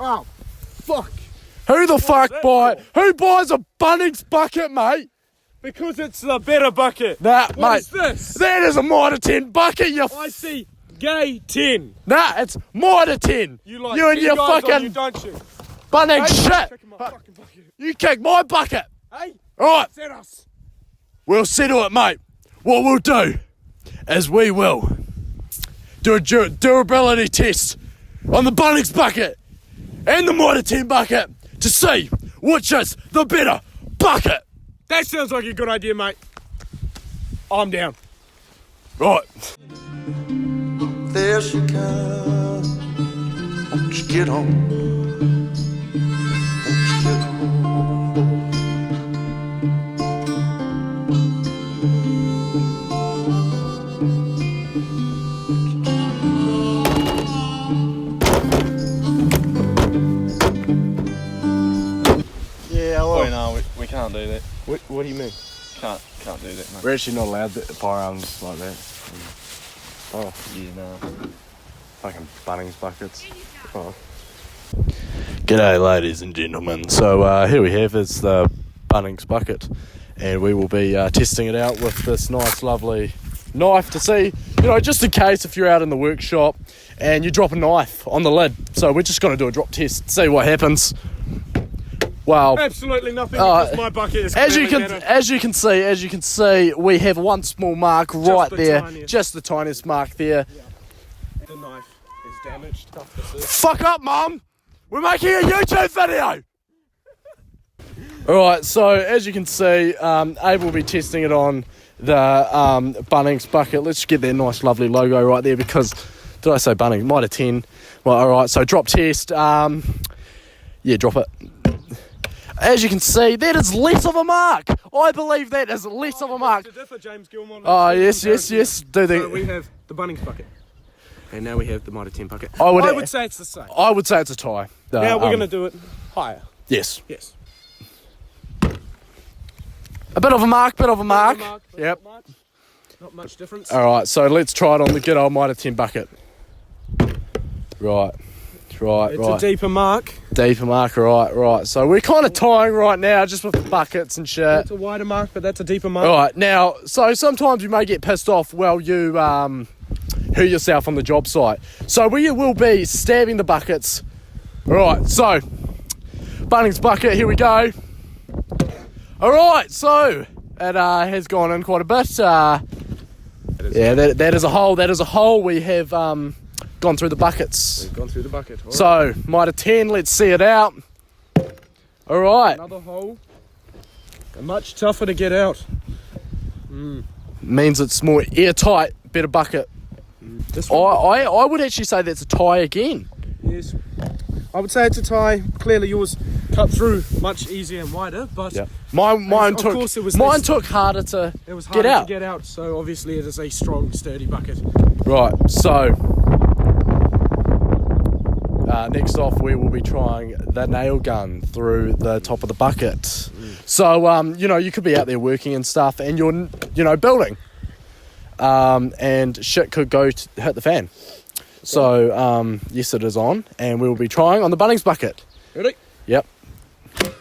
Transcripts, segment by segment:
Oh, fuck. Who the fuck who buys a Bunnings bucket, mate? Because it's the better bucket. Nah, What mate. is this? That is a Mitre 10 bucket, you I see gay 10. Nah, it's Mitre 10. You like you and your guys fucking on you, don't you? Bunnings Hey, shit. kicking my fucking bucket. You kick my bucket. Hey, Alright, set us. we'll settle it, mate. What we'll do is we will do a durability test on the Bunnings bucket and the Mitre 10 bucket to see which is the better bucket. That sounds like a good idea, mate. I'm down. Right. There she comes. Won't you get on? Won't you get on? Yeah, well. Oh no, we can't do that. What do you mean? Can't do that, mate. We're actually not allowed firearms like that. Oh, Yeah, no. fucking Bunnings buckets. Oh. G'day, ladies and gentlemen. So here we have is the Bunnings bucket, and we will be testing it out with this nice, lovely knife to see, just in case if you're out in the workshop and you drop a knife on the lid. So we're just going to do a drop test, see what happens. Well, Absolutely nothing because my bucket is as you clearly can see, we have one small mark right the there, tiniest. just the tiniest mark there. The knife is damaged. Tough to see. Fuck up, Mum! We're making a YouTube video! Alright, so as you can see, Abe will be testing it on the Bunnings bucket. Let's get that nice lovely logo right there because, did I say Bunnings? Mitre 10. Well, alright, so drop test. Yeah, drop it. As you can see, that is less of a mark. I believe that is less of a mark. To differ, James Gilmore. Oh, yes. Do So we have the Bunnings bucket. And now we have the Mitre 10 bucket. I would say it's the same. I would say it's a tie. Now we're going to do it higher. Yes. Yes. A bit of a mark. Yep. Not much difference. Alright, so let's try it on the good old Mitre 10 bucket. Right. It's a deeper mark. Deeper mark, right. So we're kind of tying right now just with the buckets and shit. It's a wider mark, but that's a deeper mark. Alright, now, so sometimes you may get pissed off while you hurt yourself on the job site. So we will be stabbing the buckets. Alright, so, Bunnings bucket, here we go. Alright, so, it has gone in quite a bit. That is a hole. We have gone through the buckets. We've gone through the bucket. All So, Mitre 10, let's see it out. Alright. Another hole. Much tougher to get out. Means it's more airtight, better bucket. This one, I would actually say that's a tie again. yes. I would say it's a tie. Clearly yours cut through much easier and wider, but Mine of took course it was mine less- took harder to it was get harder out. to get out, so obviously it is a strong, sturdy bucket. Right, so next off we will be trying the nail gun through the top of the bucket. So you could be out there working and stuff, and you're building, and shit could go hit the fan. So yes, it is on, and we will be trying on the Bunnings bucket. Ready? Yep. Okay.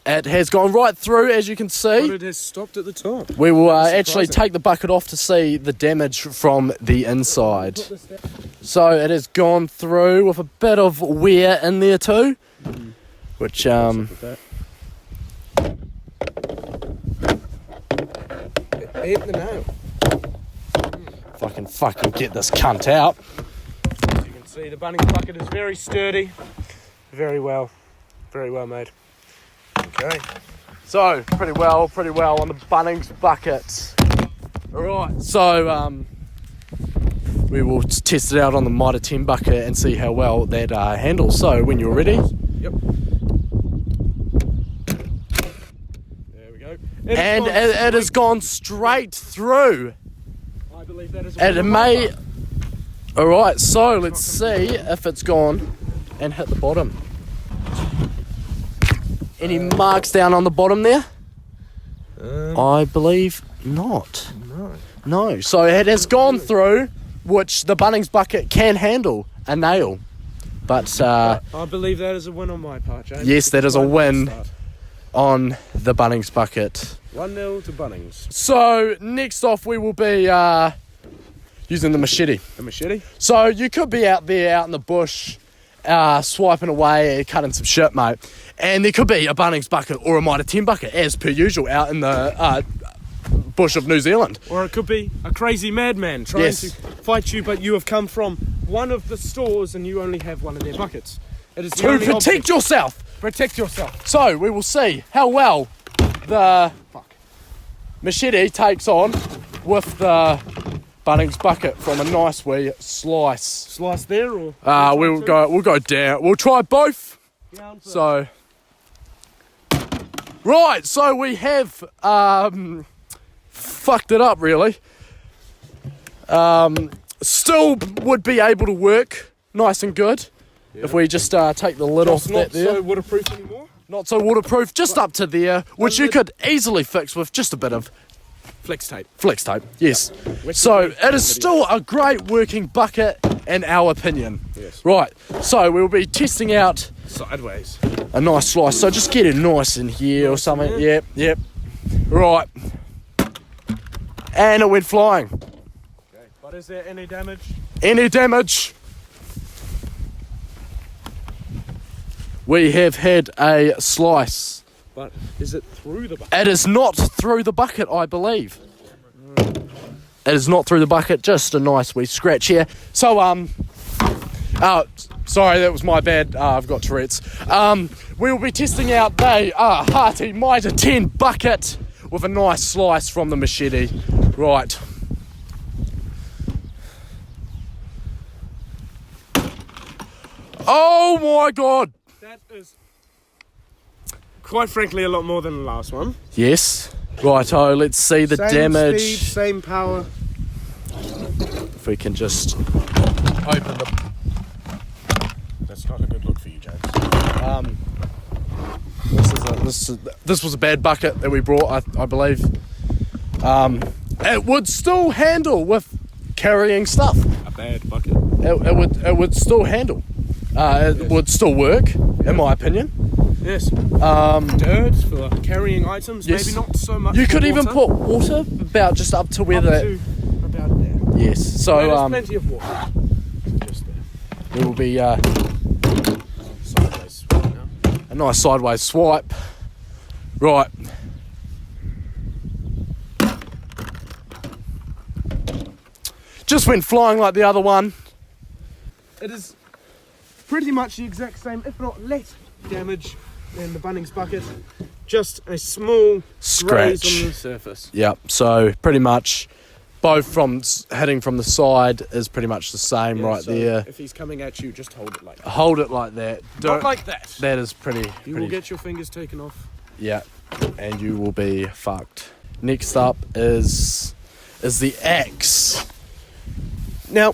It has gone right through, as you can But see. it has stopped at the top. We will actually surprising. take the bucket off to see the damage from the inside. Put this down. So it has gone through with a bit of wear in there too, which With that. Hit the nail. fucking get this cunt out. As you can see, the Bunnings bucket is very sturdy. Very well made. Okay. So pretty well on the Bunnings bucket. Alright, so we will test it out on the Mitre 10 bucket and see how well that handles. So when you're ready. Yep. There we go. And it has gone straight through. I believe that is a And it winner may... marker. Alright, so let's see if it's gone and hit the bottom. Any marks down on the bottom there? I believe not. No. No. So it has gone through, which the Bunnings bucket can handle a nail. But I believe that is a win on my part, James. yes, that is a win Start. on the Bunnings bucket. 1-0 to Bunnings. So next off we will be using the machete. A machete? So you could be out there, out in the bush, swiping away, cutting some shit, mate. And there could be a Bunnings bucket or a Mitre 10 bucket, as per usual, out in the bush of New Zealand. Or it could be a crazy madman trying Yes. to fight you, but you have come from one of the stores and you only have one of their buckets. It is the To only protect object. yourself. Protect yourself. So we will see how well the machete takes on with the Bunnings bucket from a nice wee slice. Slice there or? We'll go down. We'll try both. Down first. So right, so we have fucked it up really. Still would be able to work nice and good if we just take the lid off Just that not there. so waterproof anymore. Not so waterproof, just up to there, which you could easily fix with just a bit of Flex tape. flex tape. Yes. Which So would be it is still a great working bucket in our opinion. Yes. Right. So we'll be testing out Sideways. a nice slice. So just get it nice in here or something. there. Yep. Right. And it went flying. Okay. But is there any damage? Any damage? We have had a slice. But is it through the bucket? It is not through the bucket, I believe. It is not through the bucket, just a nice wee scratch here. So, sorry, that was my bad. I've got Tourette's. We'll be testing out the hearty Mitre 10 bucket with a nice slice from the machete. Right. Oh my God. That is quite frankly a lot more than the last one. Yes. Righto, let's see the Same damage. speed, same power. If we can just open the... That's not a good look for you, James. This was a bad bucket that we brought, I believe. It would still handle with carrying stuff. A bad bucket. It would still handle. It would still work, in my opinion. Yes. Dirt for carrying items. Yes. Maybe not so much. You for could even water. put water about just up to where Up the... to about there. Yes, so There's plenty of water. Just there. it will be Sideways right now. a nice sideways swipe. Right. Just went flying like the other one. It is pretty much the exact same, if not less damage than the Bunnings bucket. Just a small Scratch. graze on the surface. Yep, so pretty much both from hitting from the side is pretty much the same Yeah, right so there. If he's coming at you, just hold it like that. Hold it like that. Not like that. That is pretty... You will get your fingers taken off. Yeah, and you will be fucked. Next up is the axe. Now,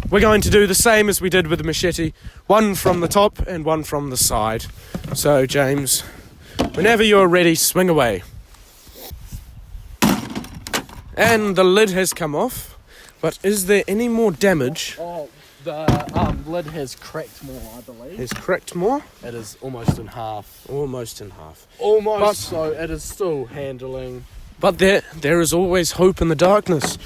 we're going to do the same as we did with the machete. One from the top and one from the side. So, James, whenever you're ready, swing away. And the lid has come off. But is there any more damage? Oh, the lid has cracked more, I believe. It's cracked more? It is almost in half. Almost in half. Almost, But- so it is still handling. But there is always hope in the darkness.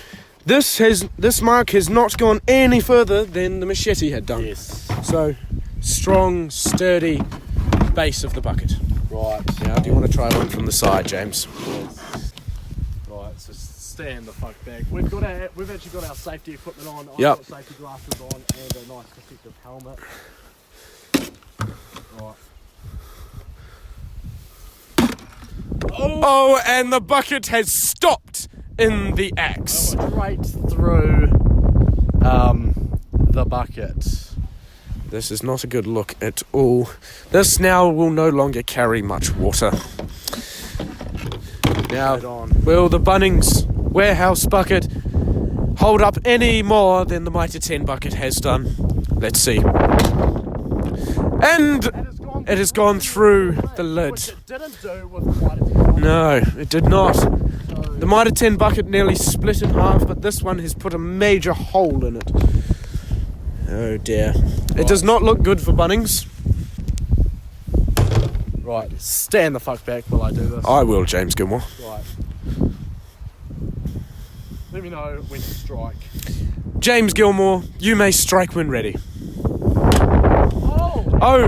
This mark has not gone any further than the machete had done. Yes. So, strong, sturdy base of the bucket. Right. Now, do you want to try one from the side, James? Right, so stand the fuck back. We've actually got our safety equipment on. I've Yep. got safety glasses on and a nice protective helmet. Right. Oh, and the bucket has stopped in the axe. Straight through the bucket. This is not a good look at all. This now will no longer carry much water. Now, will the Bunnings warehouse bucket hold up any more than the Mitre 10 bucket has done? Let's see. And it has gone through the lid. Which it didn't do with the Mitre 10 bucket. No, it did not. The Mitre 10 bucket nearly split in half, but this one has put a major hole in it. Oh dear. It does not look good for Bunnings. Right, stand the fuck back while I do this. I will, James Gilmore. Right. Let me know when to strike. James Gilmore, you may strike when ready. Oh!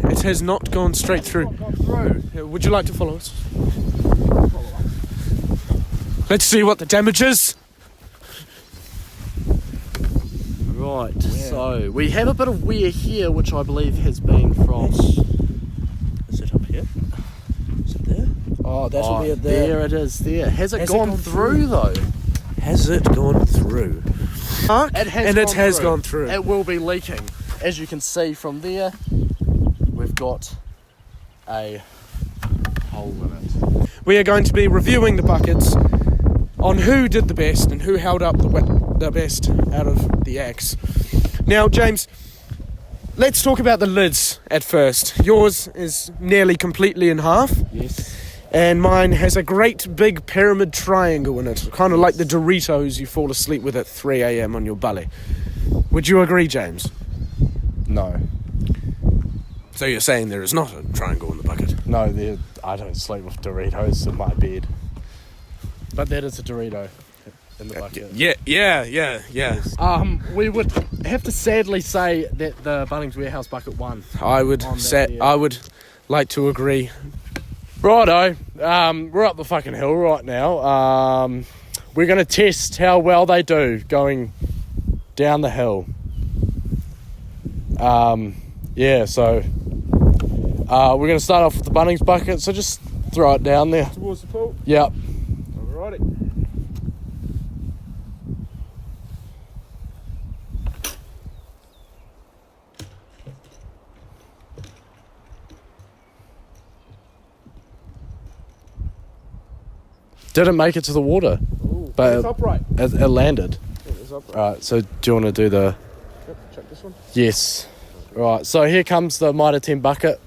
It has not gone straight through. Gone through. Would you like to follow us? Let's see what the damage is. Right, so we have a bit of wear here, which I believe has been from. Is it up here? Is it there? Oh, that'll be it there. There it is, there. Has it gone through though? Has it gone through? It has gone through. It will be leaking. As you can see from there, we've got a hole in it. We are going to be reviewing the buckets on who did the best and who held up the best out of the axe. Now, James, let's talk about the lids at first. Yours is nearly completely in half. Yes. And mine has a great big pyramid triangle in it, kind of like the Doritos you fall asleep with at 3 a.m. on your belly. Would you agree, James? No. So you're saying there is not a triangle in the bucket? No, I don't sleep with Doritos in my bed. But that is a Dorito in the bucket. Yeah. We would have to sadly say that the Bunnings Warehouse bucket won. I would like to agree. Righto, we're up the fucking hill right now. We're going to test how well they do going down the hill. So we're going to start off with the Bunnings bucket, so just throw it down there. Towards the pool? Yep. Alrighty. Didn't make it to the water, but It's upright. it landed. It's upright. Right, so do you want to do the... Check this one. Yes. Right, so here comes the Mitre 10 bucket.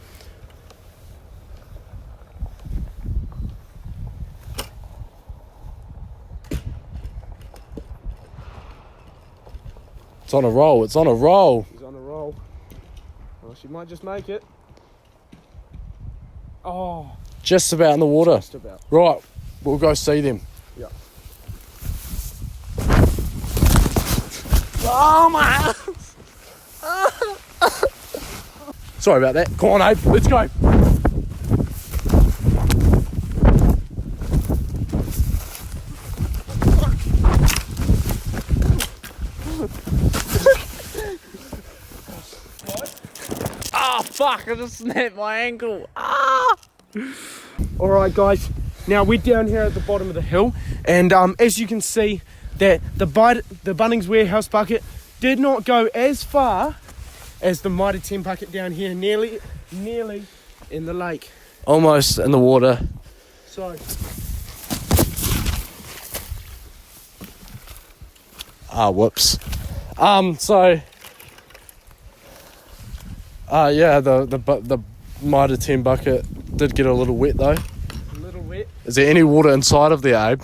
It's on a roll, He's on a roll. Well, she might just make it. Oh, Just about in the water. just about. Right, we'll go see them. Yeah. Oh my! Sorry about that. Come on, Abe. Let's go. Ah, fuck! I just snapped my ankle. Ah! Alright guys, now we're down here at the bottom of the hill, and as you can see that the Bunnings Warehouse bucket did not go as far as the Mitre 10 bucket down here, nearly in the lake. Almost in the water. So Ah, whoops. The Mitre 10 bucket did get a little wet though. a little wet. Is there any water inside of there, Abe?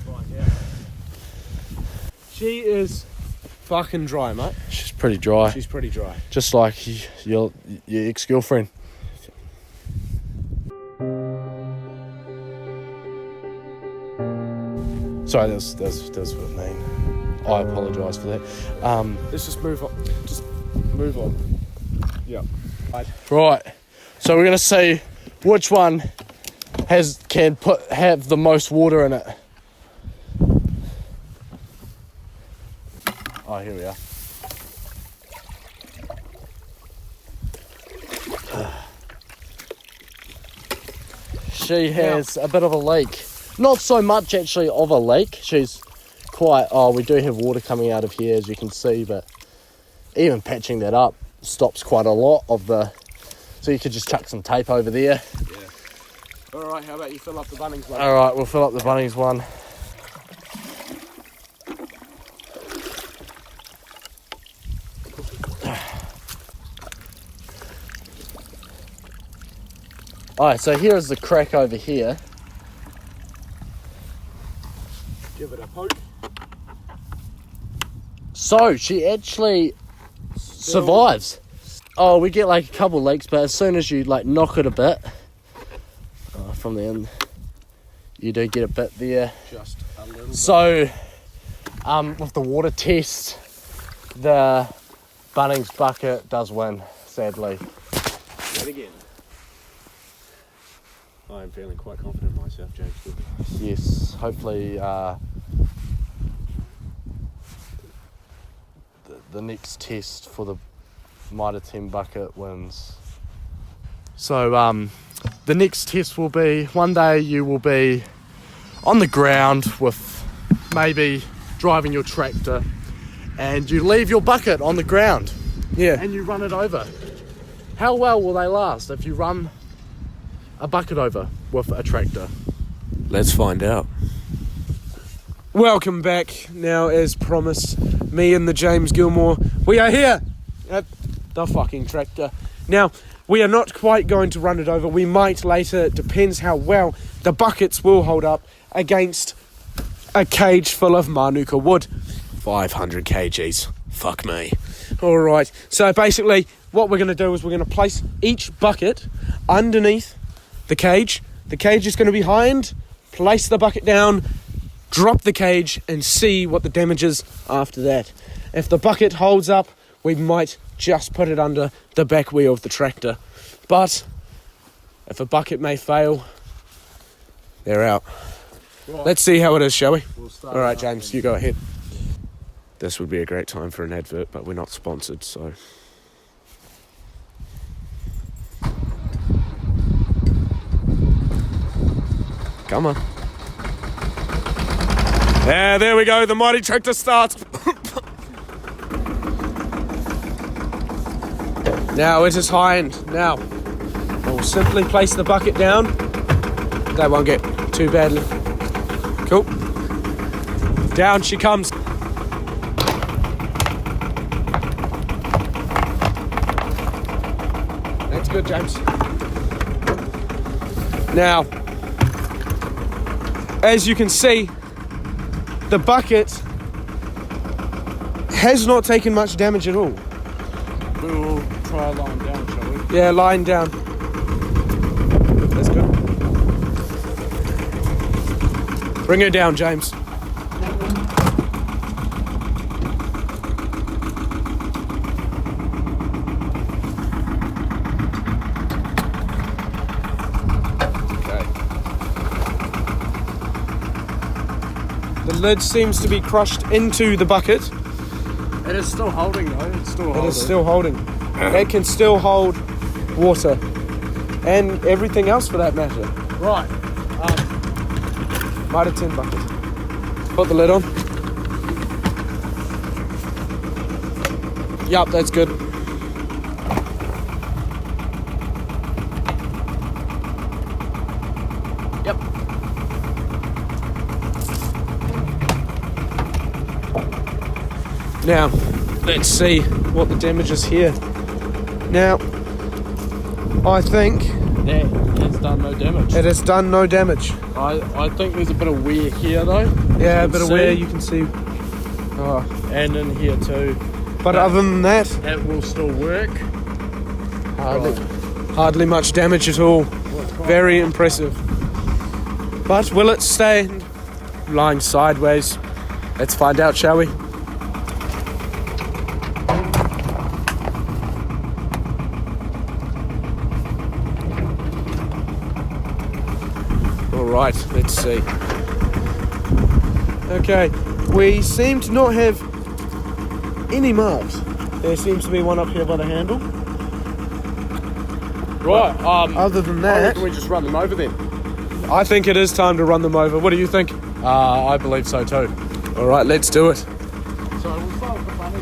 Right, yeah. She is fucking dry, mate. She's pretty dry. She's pretty dry. Just like your ex-girlfriend. Sorry, that was what I mean. I apologise for that. Let's just move on. Just move on. Yeah. Right, so we're gonna see which one can have the most water in it. Oh, here we are. She has a bit of a leak. Not so much actually of a leak. She's quite, we do have water coming out of here as you can see, but even patching that up stops quite a lot of the, so you could just chuck some tape over there. Yeah. Alright, how about you fill up the Bunnings one? Alright, we'll fill up the Bunnings one. Alright, so here is the crack over here. Give it a poke. So, she actually survives. Oh, we get like a couple leaks, but as soon as you like knock it a bit from the end, you do get a bit there. Just a little bit. So, with the water test, the Bunnings bucket does win, sadly. Yet again. I am feeling quite confident in myself, James. Yes, hopefully the next test for the Mitre 10 bucket wins. So the next test will be, one day you will be on the ground with maybe driving your tractor and you leave your bucket on the ground. Yeah. And you run it over. How well will they last if you run a bucket over with a tractor? Let's find out. Welcome back. Now, as promised, me and the James Gilmore, we are here at the fucking tractor. Now, we are not quite going to run it over. We might later. It depends how well the buckets will hold up against a cage full of Manuka wood. 500 kgs. Fuck me. Alright, so basically what we're going to do is we're going to place each bucket underneath the cage. The cage is going to be behind. Place the bucket down, drop the cage and see what the damage is after that. If the bucket holds up, we might just put it under the back wheel of the tractor. But if a bucket may fail, they're out. Right. Let's see how it is, shall we? We'll start All right, it up James, you go ahead. This would be a great time for an advert, but we're not sponsored, so... Come on. Yeah, there we go. The mighty tractor starts. Now it is high end. Now we'll simply place the bucket down. That won't get too badly. Cool. Down she comes. That's good, James. Now, as you can see, the bucket has not taken much damage at all. We'll try lying down, shall we? Yeah, lying down. That's good. Bring her down, James. The lid seems to be crushed into the bucket. It is still holding though, it's still holding. It is still holding. It can still hold water and everything else for that matter. Right. Mitre 10 bucket. Put the lid on. Yup, that's good. Yep. Now, let's see what the damage is here. Now, I think That has done no damage. it has done no damage. I think there's a bit of wear here though. Yeah, a You bit can of see. wear you can see. Oh. And in here too. But other than that, It will still work. hardly much damage at all. Very impressive. But will it stay lying sideways? Let's find out, shall we? Alright, let's see. Okay, we seem to not have any marks. There seems to be one up here by the handle. Right. Other than I that, reckon we just run them over then. I think it is time to run them over. What do you think? I believe so too. Alright, let's do it. So we'll start with the bunny.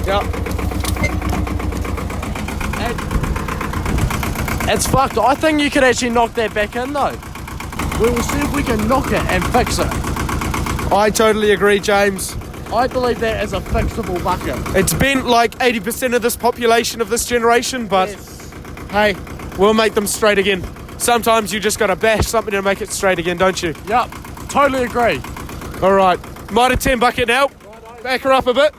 Yep. It's fucked. I think you could actually knock that back in though. we will see if we can knock it and fix it. I totally agree, James. I believe that is a fixable bucket. It's been like 80% of this population of this generation, but Yes. hey, we'll make them straight again. Sometimes you just gotta bash something to make it straight again, don't you? Yep, totally agree. All right, Mitre 10 bucket now. Back her up a bit.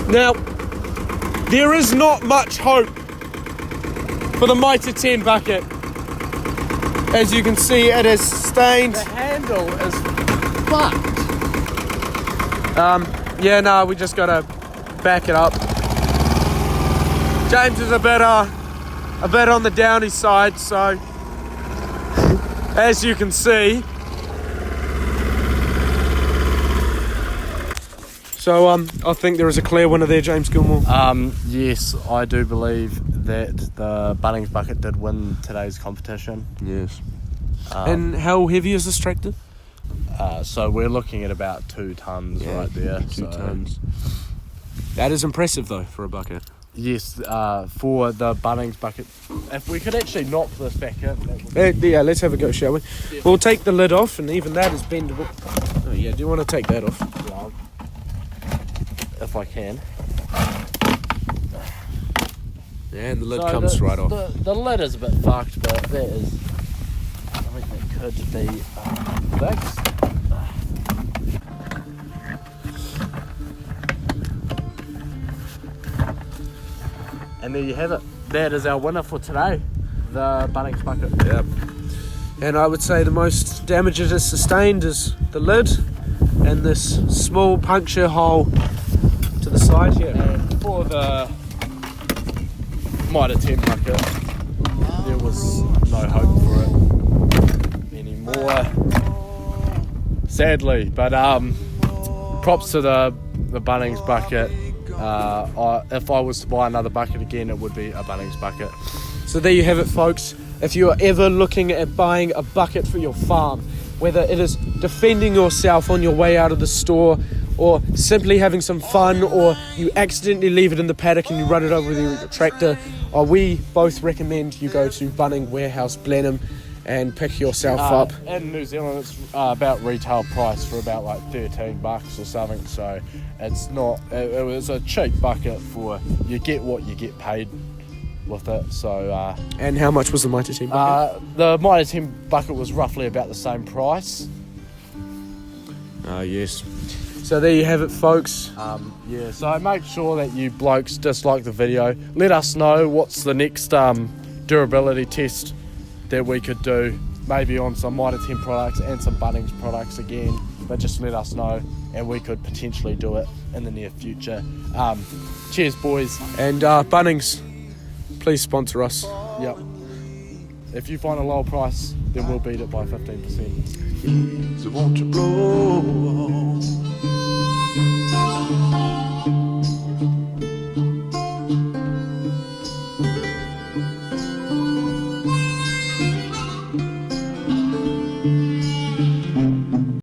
Now, there is not much hope for the Mitre 10 bucket. As you can see, it is stained. The handle is fucked. Yeah, no, we just gotta back it up. James is a bit on the downy side, so as you can see. So I think there is a clear winner there, James Gilmore. Yes, I do believe that the Bunnings bucket did win today's competition. Yes. And how heavy is this tractor? So we're looking at about 2 tons right there. 2 tons. That is impressive though for a bucket. Yes, for the Bunnings bucket. If we could actually knock this back in, that would Yeah, let's have a go, shall we? Yeah. We'll take the lid off, and even that is bendable. Oh yeah, do you want to take that off? if I can. And the lid So comes right off. The lid is a bit fucked, but that is, I think that could be fixed. And there you have it. That is our winner for today, the Bunnings bucket. Yep. And I would say the most damage it has sustained is the lid and this small puncture hole to the side here. And for the Mitre 10 bucket, there was no hope for it anymore, sadly. But props to the Bunnings bucket. If I was to buy another bucket again, it would be a Bunnings bucket. So there you have it, folks. If you are ever looking at buying a bucket for your farm, whether it is defending yourself on your way out of the store, or simply having some fun, or you accidentally leave it in the paddock and you run it over with your tractor, we both recommend you go to Bunnings Warehouse Blenheim and pick yourself up. In New Zealand, it's about retail price for about like $13 or something. So it's not. It was a cheap bucket for you get what you get paid with it. So And how much was the Mitre 10 bucket? the Mitre 10 bucket was roughly about the same price. Yes. So there you have it, folks. Yeah. So make sure that you blokes dislike the video. Let us know what's the next durability test that we could do, maybe on some Mitre 10 products and some Bunnings products again, but just let us know and we could potentially do it in the near future. Cheers, boys. And Bunnings, please sponsor us. Yep. If you find a lower price, then we'll beat it by 15%. So won't you blow